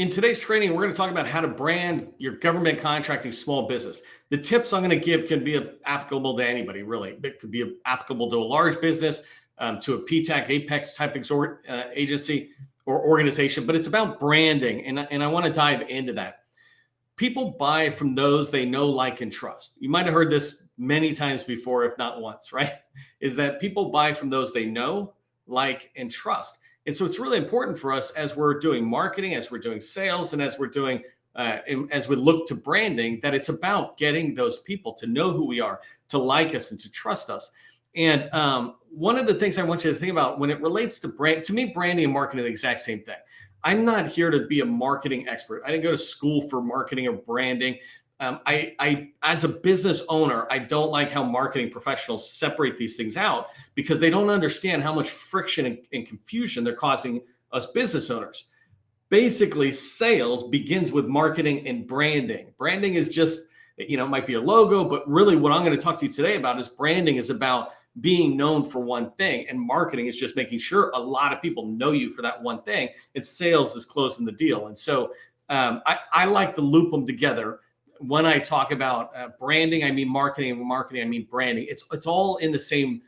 In today's training, we're going to talk about how to brand your government contracting small business. The tips I'm going to give can be applicable to anybody, really. It could be applicable to a large business, to a PTAC, Apex type agency or organization, but it's about branding. And I want to dive into that. People buy from those they know, like, and trust. You might have heard this many times before, if not once, right? Is that people buy from those they know, like, and trust. And so it's really important for us as we're doing marketing, as we're doing sales, and as we're doing, as we look to branding, that it's about getting those people to know who we are, to like us, and to trust us. And one of the things I want you to think about when it relates to brand, to me, branding and marketing are the exact same thing. I'm not here to be a marketing expert. I didn't go to school for marketing or branding. I, as a business owner, I don't like how marketing professionals separate these things out because they don't understand how much friction and confusion they're causing us business owners. Basically, sales begins with marketing and branding. Branding is just, it might be a logo, but really what I'm going to talk to you today about is branding is about being known for one thing, and marketing is just making sure a lot of people know you for that one thing, and sales is closing the deal. And so I like to loop them together. When I talk about branding, I mean marketing, and marketing, I mean branding. It's all in the same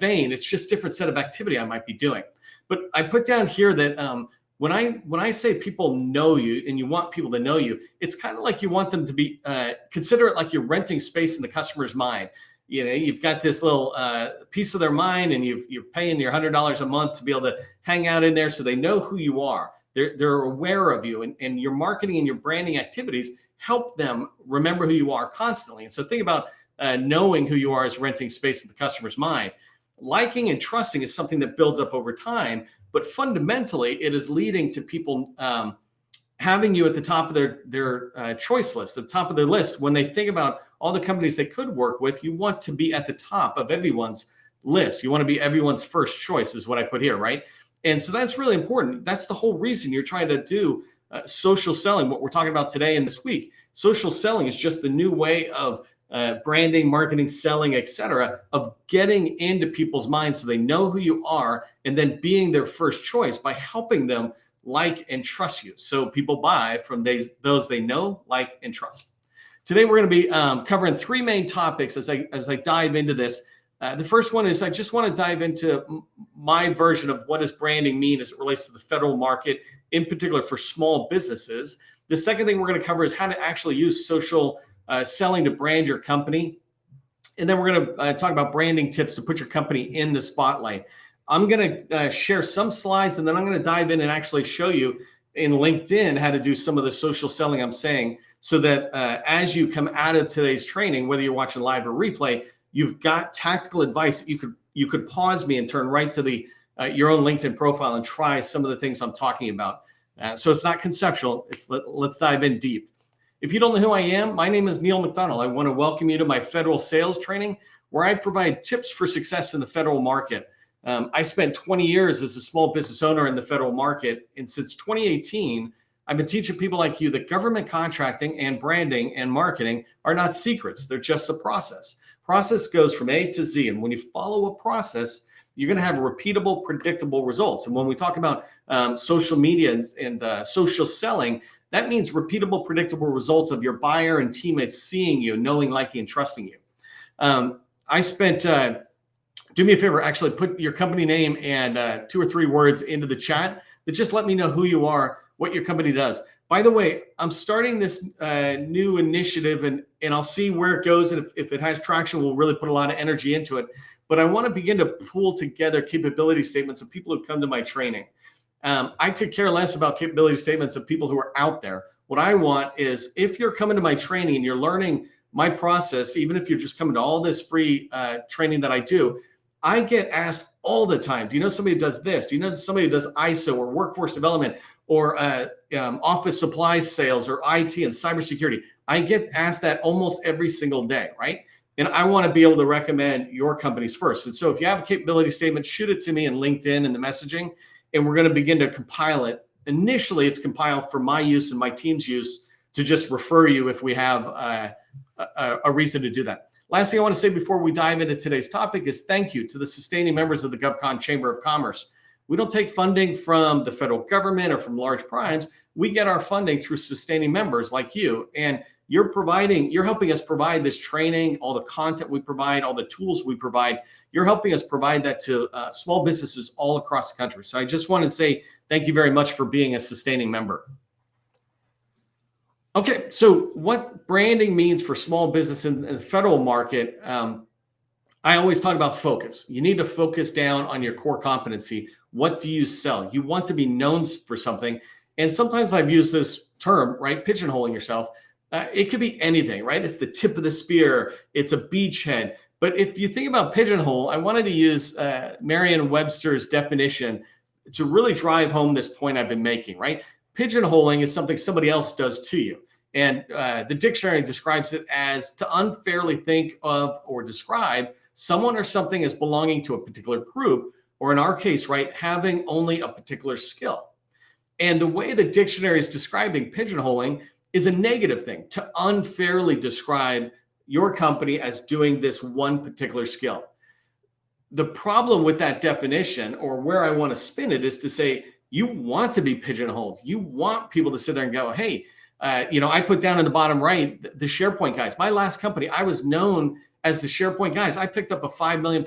vein. It's just different set of activity I might be doing. But I put down here that when I say people know you and you want people to know you, it's kind of like you want them to be, consider it like you're renting space in the customer's mind. You've got this little piece of their mind, and you're paying your $100 a month to be able to hang out in there so they know who you are. They're aware of you, and your marketing and your branding activities help them remember who you are constantly. And so think about knowing who you are as renting space in the customer's mind. Liking and trusting is something that builds up over time, but fundamentally it is leading to people having you at the top of their choice list, at the top of their list. When they think about all the companies they could work with, you want to be at the top of everyone's list. You want to be everyone's first choice is what I put here, right? And so that's really important. That's the whole reason you're trying to do social selling, what we're talking about today and this week. Social selling is just the new way of branding, marketing, selling, etc., of getting into people's minds so they know who you are, and then being their first choice by helping them like and trust you. So people buy from those they know, like, and trust. Today we're going to be covering three main topics as I dive into this. The first one is I just want to dive into my version of what does branding mean as it relates to the federal market, in particular for small businesses. The second thing we're going to cover is how to actually use social selling to brand your company. And then we're going to talk about branding tips to put your company in the spotlight. I'm going to share some slides, and then I'm going to dive in and actually show you in LinkedIn how to do some of the social selling I'm saying, so that as you come out of today's training, whether you're watching live or replay, you've got tactical advice that you could pause me and turn right to the your own LinkedIn profile and try some of the things I'm talking about. So it's not conceptual. Let's dive in deep. If you don't know who I am, my name is Neil McDonnell. I want to welcome you to my federal sales training, where I provide tips for success in the federal market. I spent 20 years as a small business owner in the federal market, and since 2018, I've been teaching people like you that government contracting and branding and marketing are not secrets. They're just a process. Process goes from A to Z, and when you follow a process, you're going to have repeatable, predictable results. And when we talk about social media and social selling, that means repeatable, predictable results of your buyer and teammates seeing you, knowing, liking, and trusting you. I spent, do me a favor, actually put your company name and 2 or 3 words into the chat that just let me know who you are, what your company does. By the way, I'm starting this new initiative, and I'll see where it goes. And if it has traction, we'll really put a lot of energy into it. But I want to begin to pull together capability statements of people who come to my training. I could care less about capability statements of people who are out there. What I want is, if you're coming to my training and you're learning my process, even if you're just coming to all this free training that I do, I get asked all the time, do you know somebody who does this? Do you know somebody who does ISO or workforce development or office supplies sales or IT and cybersecurity? I get asked that almost every single day, right? And I want to be able to recommend your companies first. And so if you have a capability statement, shoot it to me in LinkedIn in the messaging, and we're going to begin to compile it. Initially, it's compiled for my use and my team's use to just refer you if we have a reason to do that. Last thing I want to say before we dive into today's topic is thank you to the sustaining members of the GovCon Chamber of Commerce. We don't take funding from the federal government or from large primes. We get our funding through sustaining members like you. And you're helping us provide this training, all the content we provide, all the tools we provide. You're helping us provide that to small businesses all across the country. So I just want to say thank you very much for being a sustaining member. Okay, so what branding means for small business in the federal market, I always talk about focus. You need to focus down on your core competency. What do you sell? You want to be known for something. And sometimes I've used this term, right? Pigeonholing yourself. It could be anything, right? It's the tip of the spear. It's a beachhead. But if you think about pigeonhole, I wanted to use Merriam-Webster's definition to really drive home this point I've been making, right? Pigeonholing is something somebody else does to you. And the dictionary describes it as to unfairly think of or describe someone or something as belonging to a particular group, or in our case, right, having only a particular skill. And the way the dictionary is describing pigeonholing is a negative thing, to unfairly describe your company as doing this one particular skill. The problem with that definition, or where I want to spin it, is to say you want to be pigeonholed. You want people to sit there and go, hey, I put down in the bottom right the SharePoint guys. My last company, I was known as the SharePoint guys. I picked up a $5 million+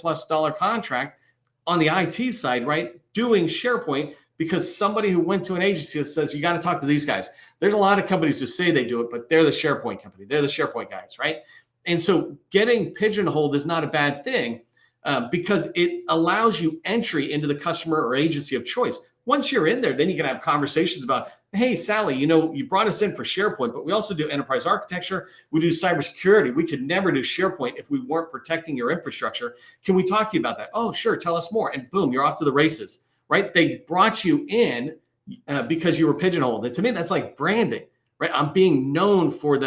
contract on the IT side, right, doing SharePoint, because somebody who went to an agency says, you got to talk to these guys. There's a lot of companies who say they do it, but they're the SharePoint company. They're the SharePoint guys, right? And so getting pigeonholed is not a bad thing because it allows you entry into the customer or agency of choice. Once you're in there, then you can have conversations about, hey, Sally, you brought us in for SharePoint, but we also do enterprise architecture. We do cybersecurity. We could never do SharePoint if we weren't protecting your infrastructure. Can we talk to you about that? Oh, sure. Tell us more. And boom, you're off to the races, right? They brought you in because you were pigeonholed. And to me, that's like branding, right? I'm being known for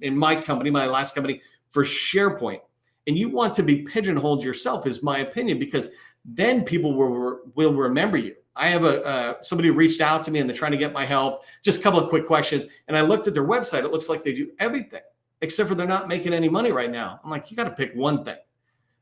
in my company, my last company, for SharePoint. And you want to be pigeonholed yourself, is my opinion, because then people will remember you. I have somebody reached out to me and they're trying to get my help. Just a couple of quick questions. And I looked at their website. It looks like they do everything, except for they're not making any money right now. I'm like, you got to pick one thing.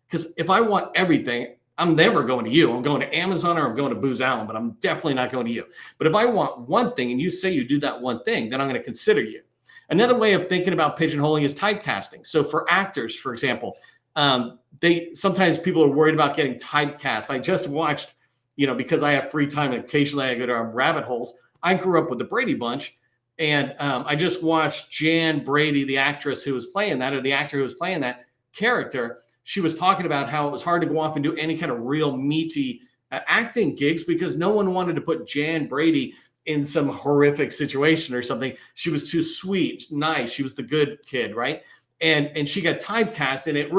Because if I want everything, I'm never going to you. I'm going to Amazon or I'm going to Booz Allen, but I'm definitely not going to you. But if I want one thing and you say you do that one thing, then I'm going to consider you. Another way of thinking about pigeonholing is typecasting. So for actors, for example, sometimes people are worried about getting typecast. I just watched, because I have free time and occasionally I go down rabbit holes. I grew up with the Brady Bunch, and I just watched Jan Brady, the actress who was playing that, or the actor who was playing that character. She was talking about how it was hard to go off and do any kind of real meaty acting gigs because no one wanted to put Jan Brady in some horrific situation or something. She was too sweet, nice. She was the good kid, right? And she got typecast, and it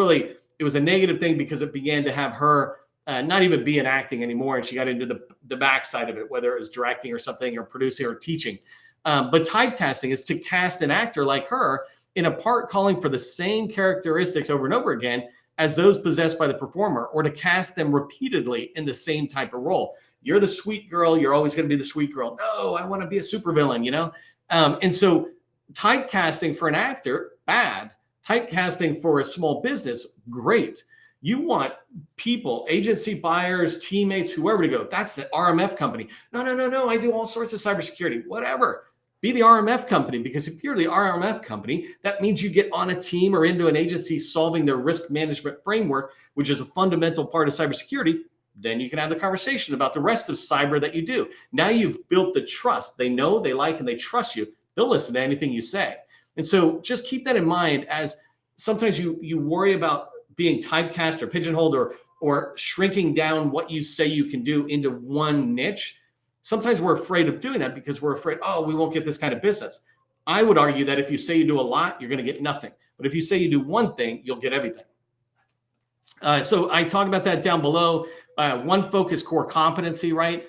was a negative thing because it began to have her not even be in acting anymore. And she got into the backside of it, whether it was directing or something or producing or teaching. But typecasting is to cast an actor like her in a part calling for the same characteristics over and over again as those possessed by the performer, or to cast them repeatedly in the same type of role. You're the sweet girl. You're always going to be the sweet girl. No, I want to be a supervillain, And so typecasting for an actor, bad. Typecasting for a small business, great. You want people, agency buyers, teammates, whoever to go. That's the RMF company. No. I do all sorts of cybersecurity, whatever. Be the RMF company, because if you're the RMF company, that means you get on a team or into an agency solving their risk management framework, which is a fundamental part of cybersecurity. Then you can have the conversation about the rest of cyber that you do. Now you've built the trust. They know, they like, and they trust you. They'll listen to anything you say. And so just keep that in mind, as sometimes you worry about being typecast or pigeonholed or shrinking down what you say you can do into one niche. Sometimes we're afraid of doing that because we're afraid, we won't get this kind of business. I would argue that if you say you do a lot, you're going to get nothing. But if you say you do one thing, you'll get everything. So I talk about that down below. One focus, core competency, right?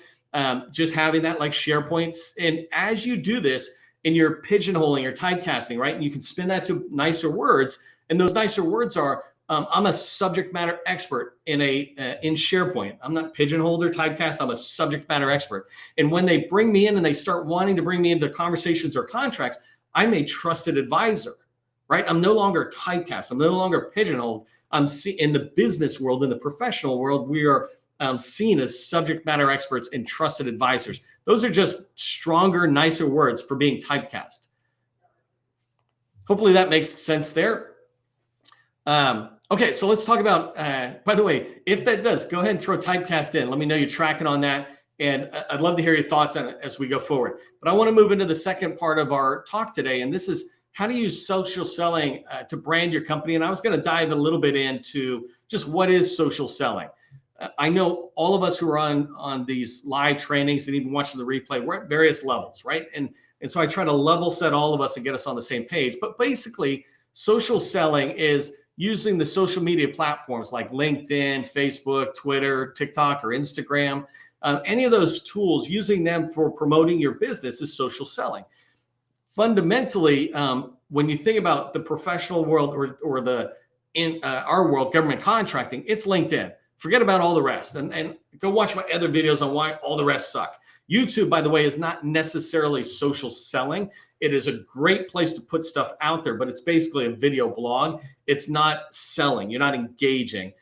Just having that like SharePoint. And as you do this, and you're pigeonholing or typecasting, right? And you can spin that to nicer words. And those nicer words are, I'm a subject matter expert in SharePoint. I'm not pigeonholed or typecast. I'm a subject matter expert. And when they bring me in and they start wanting to bring me into conversations or contracts, I'm a trusted advisor, right? I'm no longer typecast. I'm no longer pigeonholed. In the business world, in the professional world, we are seen as subject matter experts and trusted advisors. Those are just stronger, nicer words for being typecast. Hopefully that makes sense there. Okay, so let's talk about, by the way, if that does, go ahead and throw typecast in. Let me know you're tracking on that. And I'd love to hear your thoughts on it as we go forward. But I want to move into the second part of our talk today. And this is how to use social selling to brand your company. And I was going to dive a little bit into just what is social selling. I know all of us who are on these live trainings and even watching the replay, we're at various levels, right? And so I try to level set all of us and get us on the same page. But basically, social selling is using the social media platforms like LinkedIn, Facebook, Twitter, TikTok, or Instagram. Any of those tools, using them for promoting your business is social selling. Fundamentally, when you think about the professional world or the in our world, government contracting, it's LinkedIn. Forget about all the rest and go watch my other videos on why all the rest suck. YouTube, by the way, is not necessarily social selling. It is a great place to put stuff out there, but it's basically a video blog. It's not selling. You're not engaging.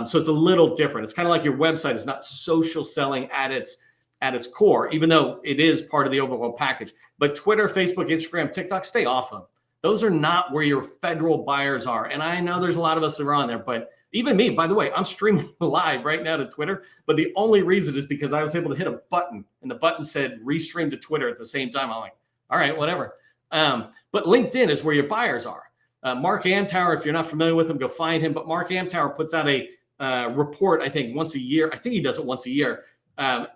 So it's a little different. It's kind of like your website is not social selling at its core, even though it is part of the overall package. But Twitter, Facebook, Instagram, TikTok, stay off them. Those are not where your federal buyers are. And I know there's a lot of us that are on there, but even me, by the way, I'm streaming live right now to Twitter, but the only reason is because I was able to hit a button and the button said restream to Twitter at the same time. I'm like, all right, whatever. But LinkedIn is where your buyers are. Mark Amtower, if you're not familiar with him, go find him. But Mark Amtower puts out a report, I think once a year. I think he does it once a year.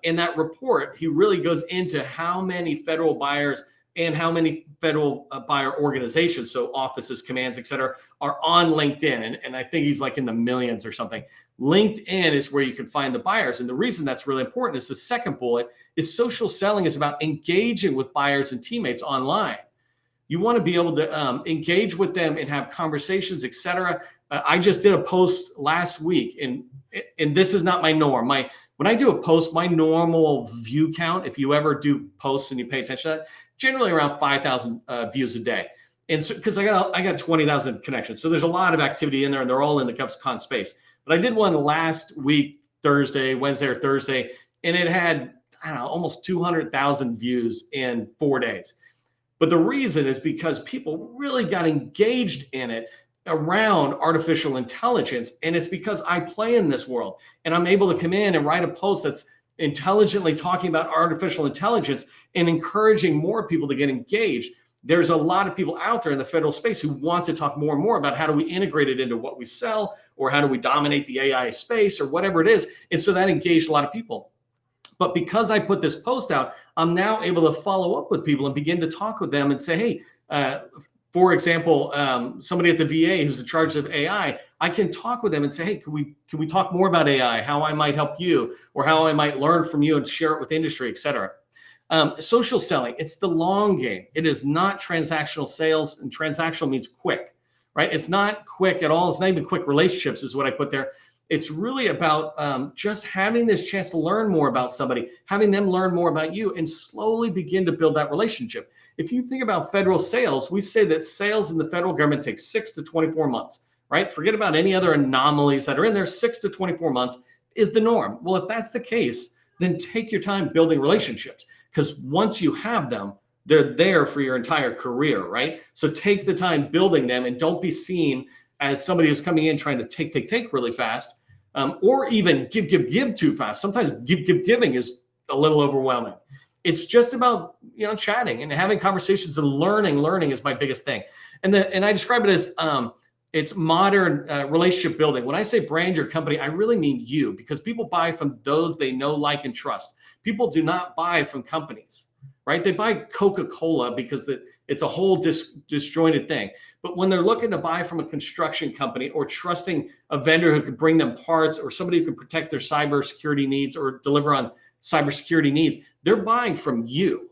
In that report, he really goes into how many federal buyers and how many federal buyer organizations, so offices, commands, et cetera, are on LinkedIn. And I think he's like in the millions or something. LinkedIn is where you can find the buyers. And the reason that's really important is the second bullet is social selling is about engaging with buyers and teammates online. You want to be able to engage with them and have conversations, et cetera. I just did a post last week, and this is not my norm. When I do a post, my normal view count, if you ever do posts and you pay attention to that, generally around 5,000 views a day. And so, because I got 20,000 connections. So there's a lot of activity in there and they're all in the GovCon space. But I did one last week, Wednesday or Thursday, and it had, I don't know, almost 200,000 views in 4 days. But the reason is because people really got engaged in it around artificial intelligence. And it's because I play in this world and I'm able to come in and write a post that's intelligently talking about artificial intelligence and encouraging more people to get engaged. There's a lot of people out there in the federal space who want to talk more and more about how do we integrate it into what we sell, or how do we dominate the AI space, or whatever it is. And so that engaged a lot of people. But because I put this post out, I'm now able to follow up with people and begin to talk with them and say, hey, for example, somebody at the VA who's in charge of AI, I can talk with them and say, hey, can we talk more about AI, how I might help you, or how I might learn from you and share it with industry, et cetera. Social selling, it's the long game. It is not transactional sales, and transactional means quick, right? It's not quick at all. It's not even quick relationships is what I put there. It's really about just having this chance to learn more about somebody, having them learn more about you, and slowly begin to build that relationship. If you think about federal sales, we say that sales in the federal government takes 6 to 24 months, right? Forget about any other anomalies that are in there. 6 to 24 months is the norm. Well, if that's the case, then take your time building relationships, because once you have them, they're there for your entire career, right? So take the time building them and don't be seen as somebody who's coming in trying to take really fast, or even give too fast. Sometimes giving is a little overwhelming. It's just about, chatting and having conversations and learning. Learning is my biggest thing. And I describe it as it's modern relationship building. When I say brand your company, I really mean you, because people buy from those they know, like, and trust. People do not buy from companies, right? They buy Coca-Cola because it's a whole disjointed thing. But when they're looking to buy from a construction company, or trusting a vendor who could bring them parts, or somebody who could protect their cybersecurity needs or deliver on cybersecurity needs, they're buying from you.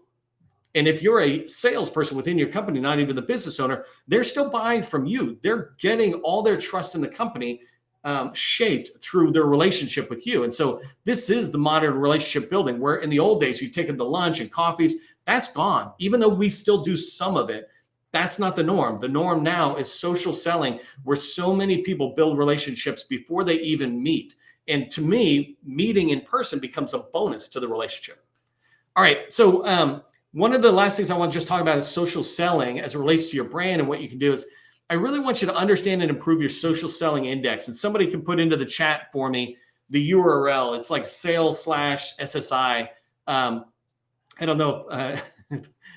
And if you're a salesperson within your company, not even the business owner, they're still buying from you. They're getting all their trust in the company shaped through their relationship with you. And so this is the modern relationship building, where in the old days, you take them to lunch and coffees. That's gone. Even though we still do some of it, that's not the norm. The norm now is social selling, where so many people build relationships before they even meet. And to me, meeting in person becomes a bonus to the relationship. All right. So one of the last things I want to just talk about is social selling as it relates to your brand. And what you can do is I really want you to understand and improve your social selling index. And somebody can put into the chat for me the URL. It's like sales/SSI. I don't know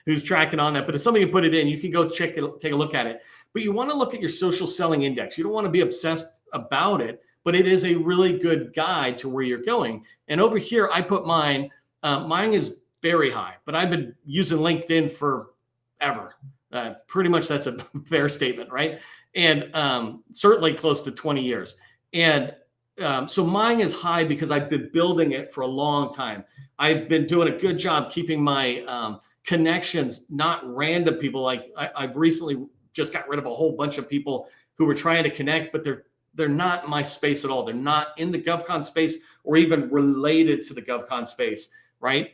who's tracking on that, but if somebody can put it in, you can go take a look at it. But you want to look at your social selling index. You don't want to be obsessed about it, but it is a really good guide to where you're going. And over here, I put mine. Mine is very high, but I've been using LinkedIn forever. Pretty much that's a fair statement, right? And certainly close to 20 years. And so mine is high because I've been building it for a long time. I've been doing a good job keeping my connections, not random people. Like I've recently just got rid of a whole bunch of people who were trying to connect, but they're not in my space at all. They're not in the GovCon space or even related to the GovCon space, right?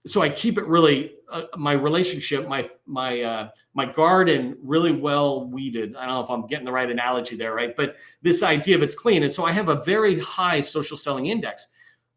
So I keep it really my relationship, my garden really well weeded. I don't know if I'm getting the right analogy there, right? But this idea of it's clean, and so I have a very high social selling index.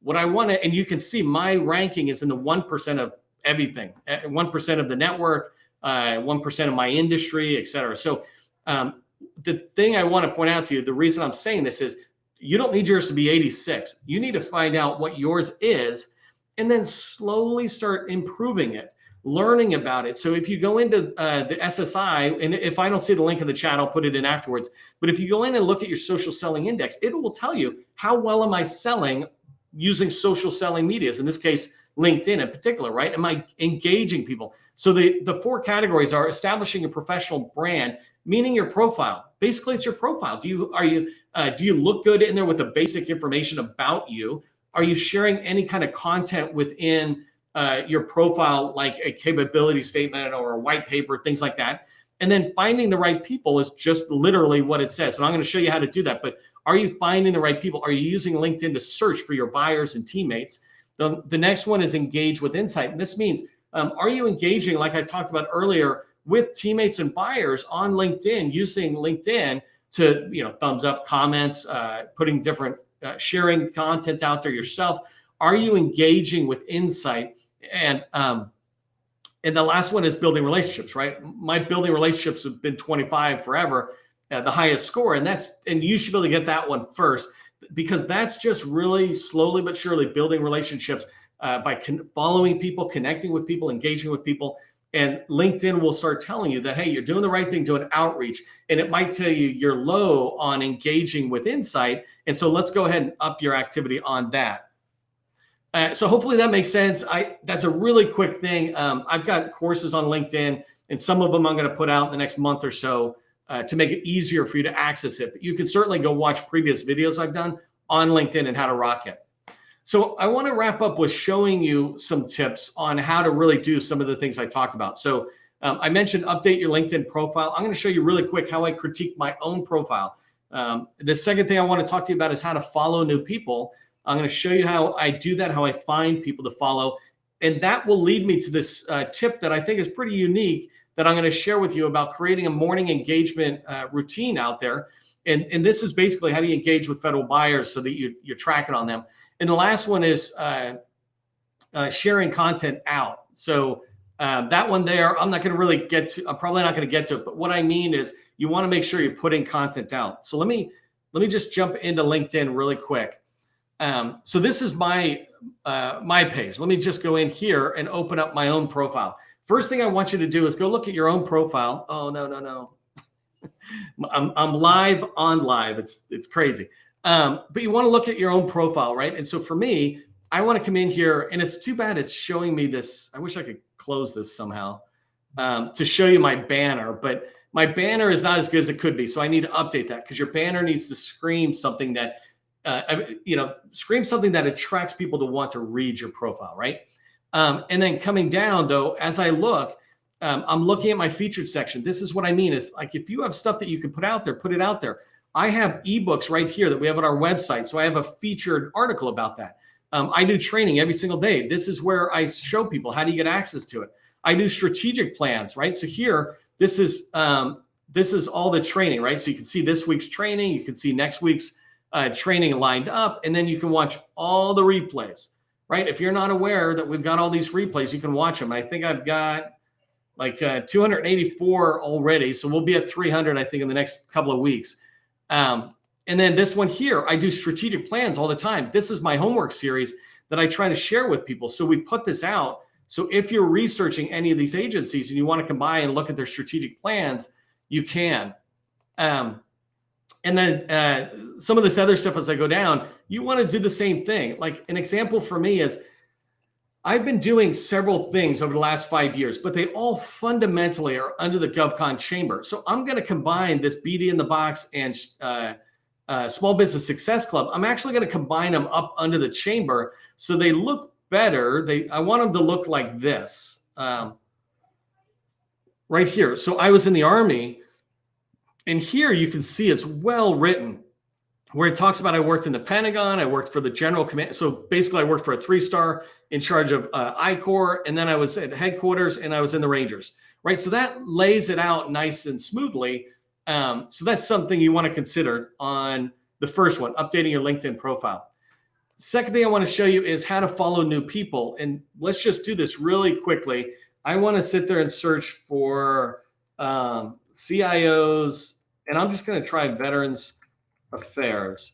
What I want to, and you can see my ranking is in the 1% of everything, 1% of the network, 1% of my industry, et cetera. So the thing I want to point out to you, the reason I'm saying this is you don't need yours to be 86. You need to find out what yours is and then slowly start improving it, learning about it. So if you go into the SSI, and if I don't see the link in the chat, I'll put it in afterwards. But if you go in and look at your social selling index, it will tell you how well am I selling using social selling medias, in this case, LinkedIn in particular, right? Am I engaging people? So the four categories are establishing a professional brand, meaning your profile. Basically, it's your profile. Do you look good in there with the basic information about you? Are you sharing any kind of content within your profile, like a capability statement or a white paper, things like that? And then finding the right people is just literally what it says. And I'm going to show you how to do that. But are you finding the right people? Are you using LinkedIn to search for your buyers and teammates? The next one is engage with insight. And this means, are you engaging, like I talked about earlier, with teammates and buyers on LinkedIn, using LinkedIn to, thumbs up, comments, putting different, sharing content out there yourself? Are you engaging with insight? And the last one is building relationships, right? My building relationships have been 25 forever, the highest score. And you should be able to get that one first, because that's just really slowly but surely building relationships by following people, connecting with people, engaging with people. And LinkedIn will start telling you that, hey, you're doing the right thing, doing outreach. And it might tell you you're low on engaging with insight. And so let's go ahead and up your activity on that. So hopefully that makes sense. That's a really quick thing. I've got courses on LinkedIn, and some of them I'm going to put out in the next month or so to make it easier for you to access it. But you can certainly go watch previous videos I've done on LinkedIn and how to rock it. So I want to wrap up with showing you some tips on how to really do some of the things I talked about. So I mentioned update your LinkedIn profile. I'm going to show you really quick how I critique my own profile. The second thing I want to talk to you about is how to follow new people. I'm going to show you how I do that, how I find people to follow. And that will lead me to this tip that I think is pretty unique that I'm going to share with you about creating a morning engagement routine out there. And this is basically how do you engage with federal buyers so that you're tracking on them. And the last one is sharing content out. So that one there, I'm not going to really get to. I'm probably not going to get to it. But what I mean is, you want to make sure you're putting content out. So let me just jump into LinkedIn really quick. So this is my page. Let me just go in here and open up my own profile. First thing I want you to do is go look at your own profile. Oh no. I'm live on live. It's crazy. But you want to look at your own profile, right? And so for me, I want to come in here, and it's too bad it's showing me this. I wish I could close this somehow to show you my banner, but my banner is not as good as it could be. So I need to update that, because your banner needs to scream something that, scream something that attracts people to want to read your profile, right? And then coming down though, as I look, I'm looking at my featured section. This is what I mean is, like, if you have stuff that you can put out there, put it out there. I have ebooks right here that we have on our website. So I have a featured article about that. I do training every single day. This is where I show people how do you get access to it. I do strategic plans, right? So here, this is all the training, right? So you can see this week's training. You can see next week's training lined up, and then you can watch all the replays, right? If you're not aware that we've got all these replays, you can watch them. I think I've got like 284 already. So we'll be at 300, I think, in the next couple of weeks. And then this one here, I do strategic plans all the time. This is my homework series that I try to share with people. So we put this out. So if you're researching any of these agencies and you want to combine and look at their strategic plans, you can. And then some of this other stuff as I go down, you want to do the same thing. Like an example for me is I've been doing several things over the last 5 years, but they all fundamentally are under the GovCon chamber. So I'm going to combine this BD in the Box and Small Business Success Club. I'm actually going to combine them up under the chamber so they look better. I want them to look like this right here. So I was in the Army, and here you can see it's well written, where it talks about I worked in the Pentagon, I worked for the General Command. So basically, I worked for a 3-star in charge of I-Corps, and then I was at headquarters, and I was in the Rangers, right? So that lays it out nice and smoothly. So that's something you want to consider on the first one, updating your LinkedIn profile. Second thing I want to show you is how to follow new people. And let's just do this really quickly. I want to sit there and search for CIOs, and I'm just going to try Veterans Affairs.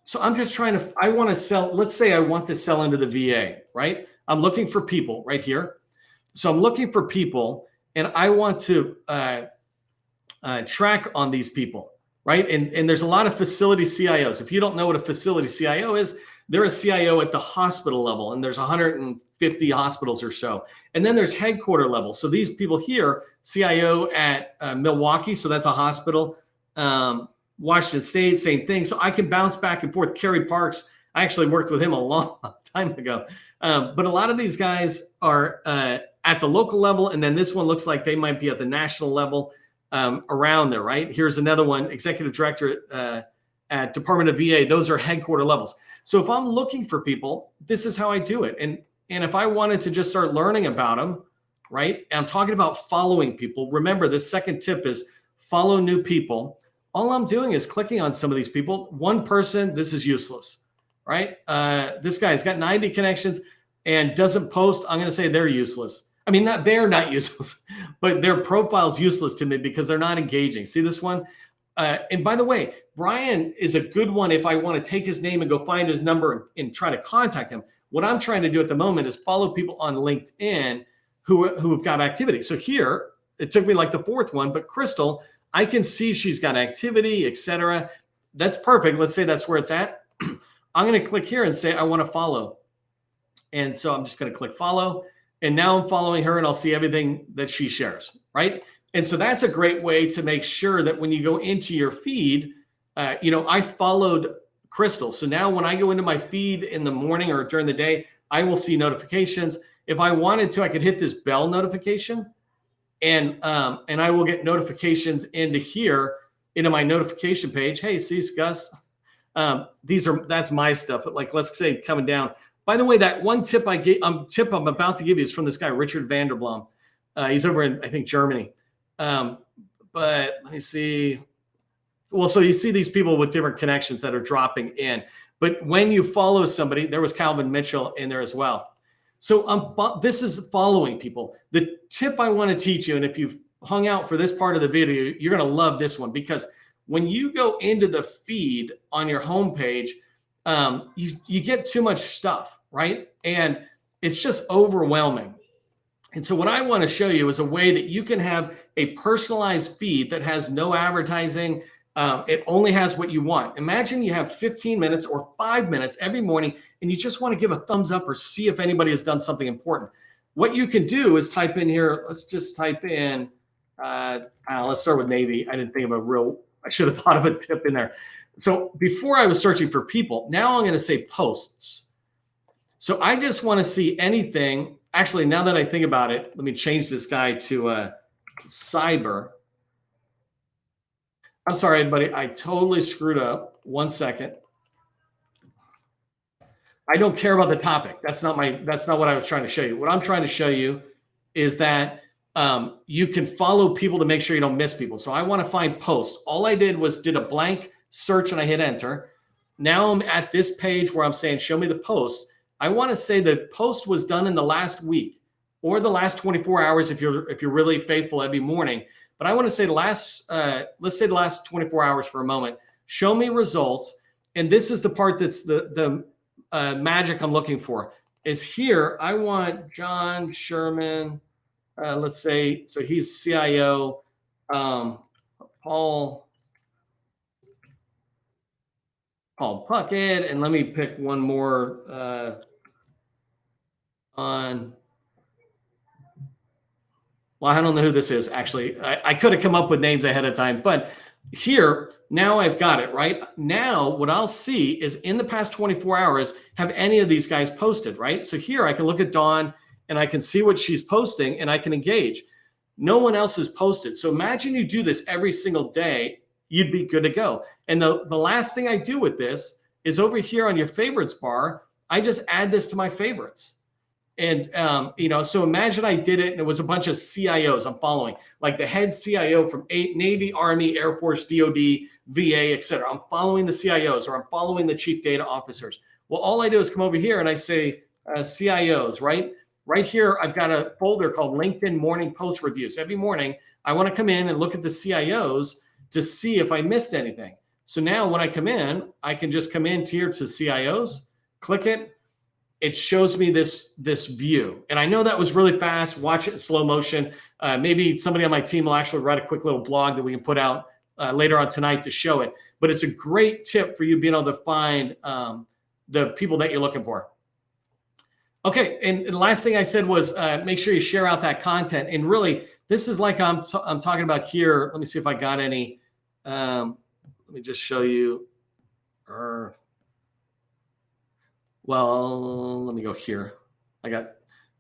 So I'm just trying to, I want to sell, let's say I want to sell into the VA, right? I'm looking for people right here. So I'm looking for people, and I want to track on these people, right? And there's a lot of facility CIOs. If you don't know what a facility CIO is, they're a CIO at the hospital level, and there's 150 hospitals or so. And then there's headquarter level. So these people here, CIO at Milwaukee, so that's a hospital. Washington State, same thing. So I can bounce back and forth. Kerry Parks, I actually worked with him a long time ago. But a lot of these guys are at the local level, and then this one looks like they might be at the national level. Around there, right? Here's another one, executive director at Department of VA. Those are headquarter levels. So if I'm looking for people, this is how I do it. And if I wanted to just start learning about them, right? And I'm talking about following people. Remember, this second tip is follow new people. All I'm doing is clicking on some of these people. One person, this is useless, right? This guy's got 90 connections and doesn't post. I'm going to say they're useless. I mean, they're not useless, but their profile's useless to me because they're not engaging. See this one? And by the way, Brian is a good one if I want to take his name and go find his number and try to contact him. What I'm trying to do at the moment is follow people on LinkedIn who have got activity. So here, it took me like the fourth one, but Crystal, I can see she's got activity, etc. That's perfect. Let's say that's where it's at. I'm going to click here and say I want to follow. And so I'm just going to click follow. And now I'm following her, and I'll see everything that she shares, right? And so that's a great way to make sure that when you go into your feed, I followed Crystal. So now when I go into my feed in the morning or during the day, I will see notifications. If I wanted to, I could hit this bell notification, and I will get notifications into here, into my notification page. Hey, see, Gus, that's my stuff. Like, let's say coming down. By the way, that one tip I'm about to give you is from this guy, Richard Vanderblom. He's over in, I think, Germany. But let me see. Well, so you see these people with different connections that are dropping in. But when you follow somebody, there was Calvin Mitchell in there as well. So this is following people. The tip I want to teach you, and if you've hung out for this part of the video, you're going to love this one, because when you go into the feed on your homepage, you get too much stuff, right? And it's just overwhelming. And so what I want to show you is a way that you can have a personalized feed that has no advertising. It only has what you want. Imagine you have 15 minutes or 5 minutes every morning, and you just want to give a thumbs up or see if anybody has done something important. What you can do is type in here. Let's just type in, let's start with Navy. I didn't think of I should have thought of a tip in there. So before I was searching for people, now I'm going to say posts. So I just want to see anything. Actually, now that I think about it, let me change this guy to cyber. I'm sorry, buddy. I totally screwed up. 1 second. I don't care about the topic. That's not what I was trying to show you. What I'm trying to show you is that you can follow people to make sure you don't miss people. So I want to find posts. All I did was did a blank search and I hit enter. Now I'm at this page where I'm saying, show me the post. I want to say the post was done in the last week or the last 24 hours if you're really faithful every morning. But I want to say let's say the last 24 hours for a moment. Show me results. And this is the part that's the magic I'm looking for. Is here, I want John Sherman, let's say, so he's CIO, Paul Puckett, and let me pick one more on, well, I don't know who this is, actually. I could have come up with names ahead of time, but here, now I've got it, right? Now, what I'll see is in the past 24 hours, have any of these guys posted, right? So here I can look at Dawn and I can see what she's posting and I can engage. No one else has posted. So imagine you do this every single day, you'd be good to go. And the last thing I do with this is over here on your favorites bar, I just add this to my favorites. And, so imagine I did it and it was a bunch of CIOs I'm following, like the head CIO from Navy, Army, Air Force, DOD, VA, et cetera. I'm following the CIOs or I'm following the chief data officers. Well, all I do is come over here and I say CIOs, right? Right here, I've got a folder called LinkedIn Morning Post Reviews. Every morning, I want to come in and look at the CIOs to see if I missed anything. So now when I come in, I can just come in here to CIOs, click it. It shows me this view. And I know that was really fast. Watch it in slow motion. Maybe somebody on my team will actually write a quick little blog that we can put out later on tonight to show it. But it's a great tip for you being able to find the people that you're looking for. Okay, and the last thing I said was make sure you share out that content. And really, this is like I'm talking about here. Let me see if I got any. Let me just show you. Well, let me go here. I got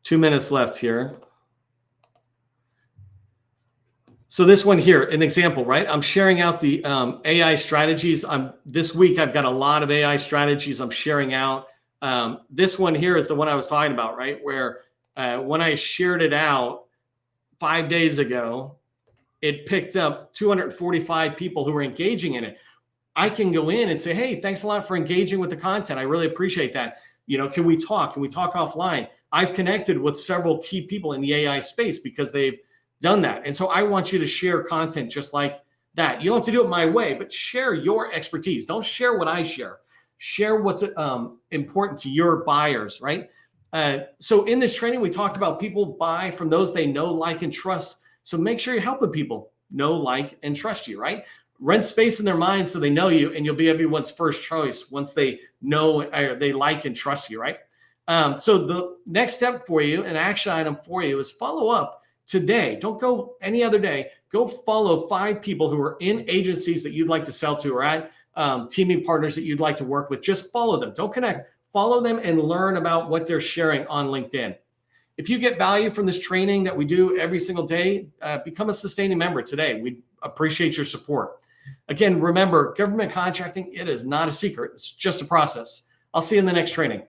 2 minutes left here. So this one here, an example, right? I'm sharing out the AI strategies. This week, I've got a lot of AI strategies I'm sharing out. This one here is the one I was talking about, right? Where when I shared it out 5 days ago, it picked up 245 people who were engaging in it. I can go in and say, hey, thanks a lot for engaging with the content. I really appreciate that. Can we talk? Can we talk offline? I've connected with several key people in the AI space because they've done that. And so I want you to share content just like that. You don't have to do it my way, but share your expertise. Don't share what I share. Share what's important to your buyers, right? So in this training, we talked about people buy from those they know, like, and trust. So make sure you're helping people know, like, and trust you, right? Rent space in their minds so they know you, and you'll be everyone's first choice once they know, they like, and trust you, right? So the next step for you, an action item for you, is follow up today. Don't go any other day. Go follow 5 people who are in agencies that you'd like to sell to or at teaming partners that you'd like to work with. Just follow them. Don't connect. Follow them and learn about what they're sharing on LinkedIn. If you get value from this training that we do every single day, become a sustaining member today. We appreciate your support. Again, remember, government contracting, it is not a secret. It's just a process. I'll see you in the next training.